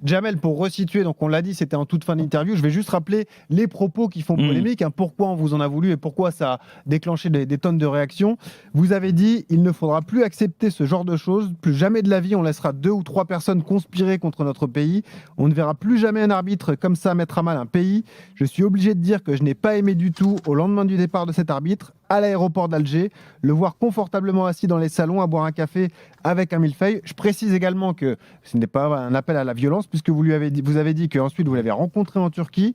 Jamel, pour resituer, donc on l'a dit, c'était en toute fin d'interview. Je vais juste rappeler les propos qui font polémique, pourquoi on vous en a voulu et pourquoi ça a déclenché des tonnes de réactions. Vous avez dit, il ne faudra plus accepter ce genre de choses. Plus jamais de la vie, on laissera 2 ou 3 personnes conspirer contre notre pays. On ne verra plus jamais un arbitre comme ça mettre à mal un pays. Je suis obligé de dire que je n'ai pas aimé du tout, au lendemain du départ de cet arbitre, à l'aéroport d'Alger, le voir confortablement assis dans les salons à boire un café avec un millefeuille. Je précise également que ce n'est pas un appel à la violence, puisque vous avez dit qu'ensuite vous l'avez rencontré en Turquie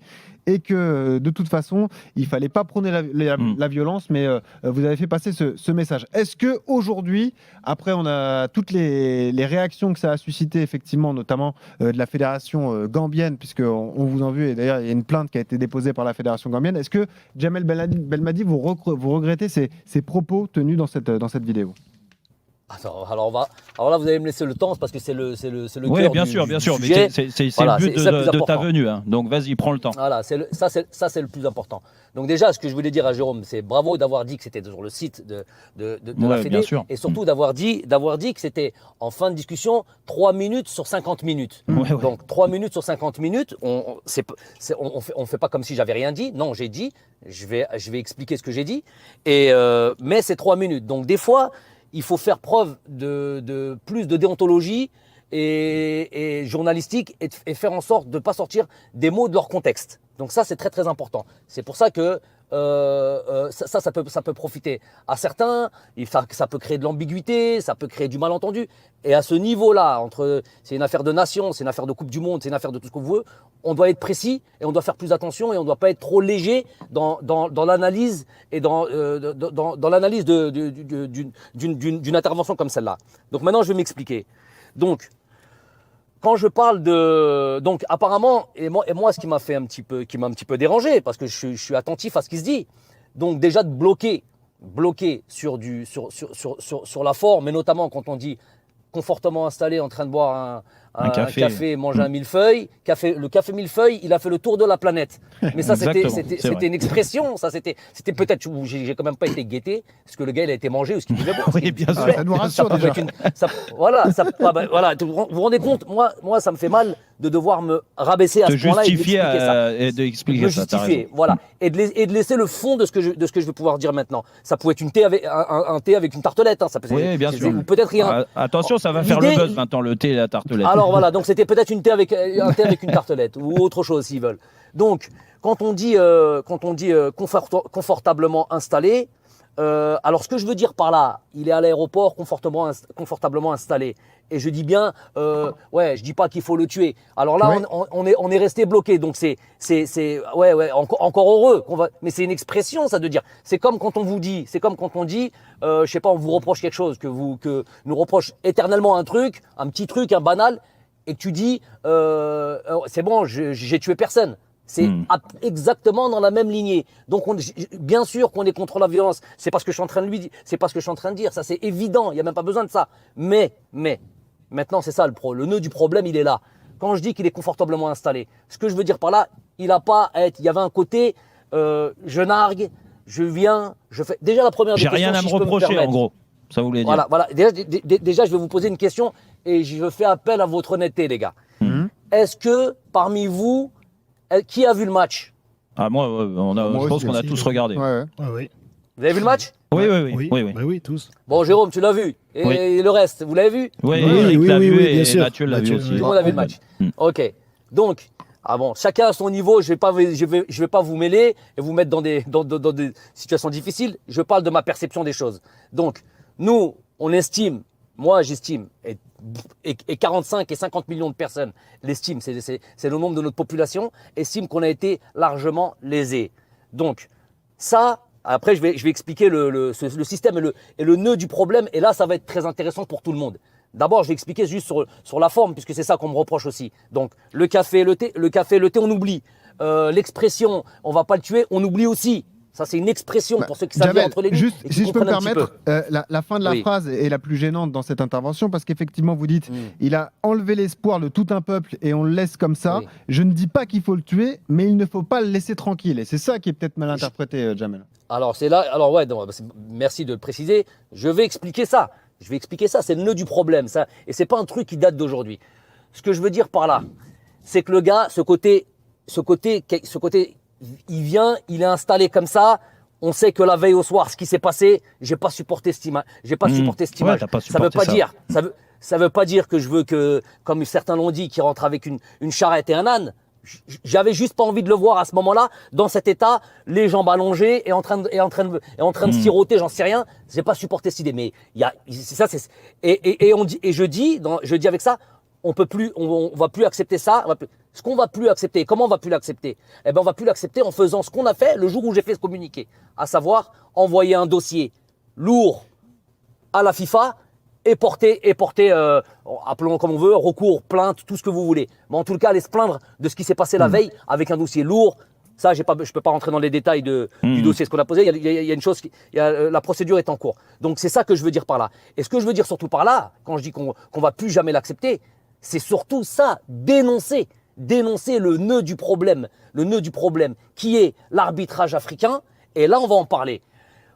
et que de toute façon, il ne fallait pas prôner la violence, mais vous avez fait passer ce message. Est-ce qu'aujourd'hui, après on a toutes les réactions que ça a suscité, effectivement, notamment de la fédération gambienne, puisqu'on vous en veut, et d'ailleurs il y a une plainte qui a été déposée par la fédération gambienne, est-ce que Jamel Belmadi, vous regrettez ces propos tenus dans cette vidéo? Alors là, vous allez me laisser le temps parce que c'est le oui, cœur bien du sûr, sujet. C'est Voilà, le but de ta venue. Hein. Donc vas-y, prends le temps. Voilà, ça c'est le plus important. Donc déjà, ce que je voulais dire à Jérôme, c'est bravo d'avoir dit que c'était sur le site de la Fédé, et surtout d'avoir dit que c'était en fin de discussion 3 minutes sur 50 minutes. Donc 3 minutes sur 50 minutes, on fait pas comme si j'avais rien dit. Non, j'ai dit, je vais expliquer ce que j'ai dit, mais c'est 3 minutes. Donc des fois, il faut faire preuve de plus de déontologie et journalistique et faire en sorte de ne pas sortir des mots de leur contexte. Donc ça, c'est très très important. C'est pour ça que ça peut profiter à certains, ça peut créer de l'ambiguïté, ça peut créer du malentendu. Et à ce niveau-là, c'est une affaire de nation, c'est une affaire de Coupe du Monde, c'est une affaire de tout ce que vous voulez, on doit être précis et on doit faire plus attention et on ne doit pas être trop léger dans l'analyse et dans l'analyse d'une intervention comme celle-là. Donc maintenant, je vais m'expliquer. Donc, quand je parle donc apparemment, et moi ce qui m'a un petit peu dérangé, parce que je suis attentif à ce qui se dit. Donc déjà de bloquer sur la forme, et notamment quand on dit confortablement installé en train de boire un café et manger un millefeuille. Le café millefeuille, il a fait le tour de la planète. Mais ça, c'était une expression. Ça, c'était peut-être, j'ai quand même pas été guetté, parce que le gars, il a été mangé ou ce qu'il voulait boire. Oui, bien sûr. Ça nous rassure déjà. Voilà, vous vous rendez compte, moi, ça me fait mal de devoir me rabaisser à ce point-là et d'expliquer ça. Justifier, voilà, et de laisser le fond de ce que je vais pouvoir dire maintenant. Ça pouvait être un thé avec une tartelette, hein, ça peut, oui, bien sûr. Ou peut-être rien. Attention, ça va faire le buzz maintenant, le thé et la tartelette. Alors voilà, donc c'était peut-être un thé avec une tartelette ou autre chose s'ils veulent. Donc quand on dit confortablement installé, alors ce que je veux dire par là, il est à l'aéroport confortablement installé. Et je dis bien, je dis pas qu'il faut le tuer. Alors là, on est resté bloqué. Donc c'est encore heureux mais c'est une expression, ça de dire. C'est comme quand on dit, je sais pas, on vous reproche quelque chose, que nous reproche éternellement un petit truc, un banal, et que tu dis, c'est bon, j'ai tué personne. C'est exactement dans la même lignée. Donc, bien sûr qu'on est contre la violence. C'est pas ce que je suis en train de dire. Ça, c'est évident. Il n'y a même pas besoin de ça. Mais, maintenant, c'est ça le nœud du problème, il est là. Quand je dis qu'il est confortablement installé, ce que je veux dire par là, il y avait un côté, je nargue, je viens, je fais. Déjà, la première des questions. J'ai rien à me reprocher, en gros. Ça voulait dire. Voilà. Déjà, je vais vous poser une question et je fais appel à votre honnêteté, les gars. Est-ce que, parmi vous, qui a vu le match? Moi, je pense qu'on a tous regardé. Oui. Vous avez vu le match? Oui, tous. Bon, Jérôme, tu l'as vu. Et le reste, vous l'avez vu? Oui, Eric l'a vu et Mathieu l'a vu aussi. Tout le monde a vu le match. Ok. Donc, chacun à son niveau. Je vais pas vous mêler et vous mettre dans des situations difficiles. Je parle de ma perception des choses. Donc, nous, on estime. Moi, j'estime, et 45 et 50 millions de personnes l'estiment, c'est le nombre de notre population, estiment qu'on a été largement lésés. Donc, ça, après, je vais expliquer le système et le nœud du problème, et là, ça va être très intéressant pour tout le monde. D'abord, je vais expliquer juste sur la forme, puisque c'est ça qu'on me reproche aussi. Donc, le café, le thé, on oublie. L'expression, on va pas le tuer, on oublie aussi. Ça, c'est une expression pour ceux qui savent entre les lignes. Juste, si je peux me permettre, la fin de la phrase est la plus gênante dans cette intervention parce qu'effectivement, vous dites il a enlevé l'espoir de tout un peuple et on le laisse comme ça. Oui. Je ne dis pas qu'il faut le tuer, mais il ne faut pas le laisser tranquille. Et c'est ça qui est peut-être mal interprété, Jamel. Alors, c'est là. Alors, merci de le préciser. Je vais expliquer ça. C'est le nœud du problème. Ça. Et ce n'est pas un truc qui date d'aujourd'hui. Ce que je veux dire par là, c'est que le gars, ce côté, il vient, il est installé comme ça. On sait que la veille au soir, ce qui s'est passé, j'ai pas supporté cette image. Ça veut pas dire que je veux que, comme certains l'ont dit, qu'il rentre avec une charrette et un âne. J'avais juste pas envie de le voir à ce moment-là, dans cet état, les jambes allongées et en train de siroter, j'en sais rien. J'ai pas supporté cette idée. Mais je dis avec ça, on va plus accepter ça. Ce qu'on va plus accepter, comment on va plus l'accepter? Eh ben, on va plus l'accepter en faisant ce qu'on a fait le jour où j'ai fait ce communiqué, à savoir envoyer un dossier lourd à la FIFA et porter, appelons comme on veut, recours, plainte, tout ce que vous voulez. Mais en tout cas, aller se plaindre de ce qui s'est passé la veille avec un dossier lourd. Ça, je peux pas rentrer dans les détails du dossier, ce qu'on a posé. Il y a une chose, la procédure est en cours. Donc, c'est ça que je veux dire par là. Et ce que je veux dire surtout par là, quand je dis qu'on va plus jamais l'accepter, c'est surtout ça, dénoncer le nœud du problème, qui est l'arbitrage africain. Et là, on va en parler.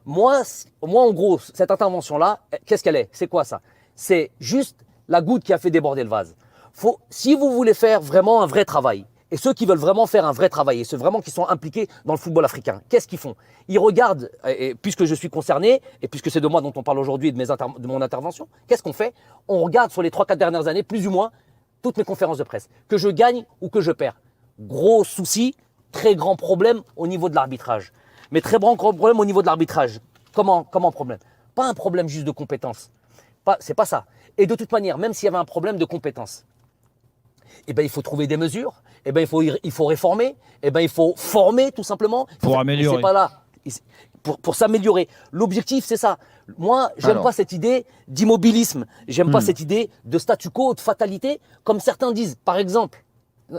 Moi, en gros, cette intervention-là, qu'est-ce qu'elle est? C'est quoi ça? C'est juste la goutte qui a fait déborder le vase. Si vous voulez faire vraiment un vrai travail, et ceux qui veulent vraiment faire un vrai travail, et ceux vraiment qui sont impliqués dans le football africain, qu'est-ce qu'ils font? Ils regardent, et puisque je suis concerné, et puisque c'est de moi dont on parle aujourd'hui et de mon intervention, qu'est-ce qu'on fait? On regarde sur les 3-4 dernières années, plus ou moins, toutes mes conférences de presse, que je gagne ou que je perds. Gros souci, très grand problème au niveau de l'arbitrage. Mais très grand problème au niveau de l'arbitrage. Comment problème? Pas un problème juste de compétence. C'est pas ça. Et de toute manière, même s'il y avait un problème de compétence, eh ben, il faut trouver des mesures, eh ben, il faut réformer, eh ben, il faut former tout simplement. Pour améliorer. C'est pas là. Pour s'améliorer. L'objectif, c'est ça. Moi, j'aime pas cette idée d'immobilisme. J'aime pas cette idée de statu quo, de fatalité, comme certains disent. Par exemple,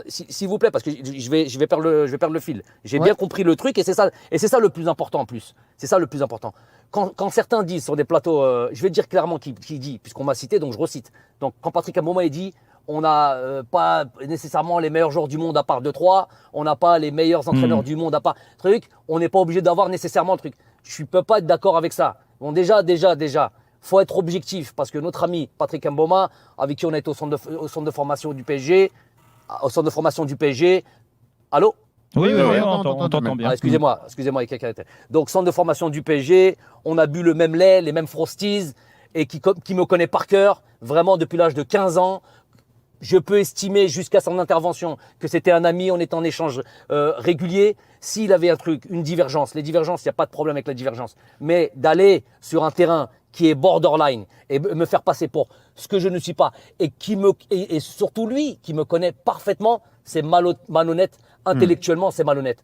s'il vous plaît, parce que je vais perdre le fil. J'ai bien compris le truc et c'est ça le plus important en plus. C'est ça le plus important. Quand certains disent sur des plateaux, je vais dire clairement qui dit, puisqu'on m'a cité, donc je recite. Donc quand Patrick Mboma dit, on n'a pas nécessairement les meilleurs joueurs du monde à part 2-3, on n'a pas les meilleurs entraîneurs du monde à part truc, on n'est pas obligé d'avoir nécessairement le truc. Je ne peux pas être d'accord avec ça. Bon, déjà, faut être objectif parce que notre ami Patrick Mboma, avec qui on est au centre de formation du PSG, allô? Oui, on t'entend bien. Excusez-moi, donc centre de formation du PSG, on a bu le même lait, les mêmes Frosties, et qui me connaît par cœur, vraiment depuis l'âge de 15 ans. Je peux estimer jusqu'à son intervention que c'était un ami, on est en échange régulier. S'il avait un truc, une divergence, les divergences, il n'y a pas de problème avec la divergence. Mais d'aller sur un terrain qui est borderline et me faire passer pour ce que je ne suis pas et surtout lui qui me connaît parfaitement, c'est malhonnête, intellectuellement c'est malhonnête.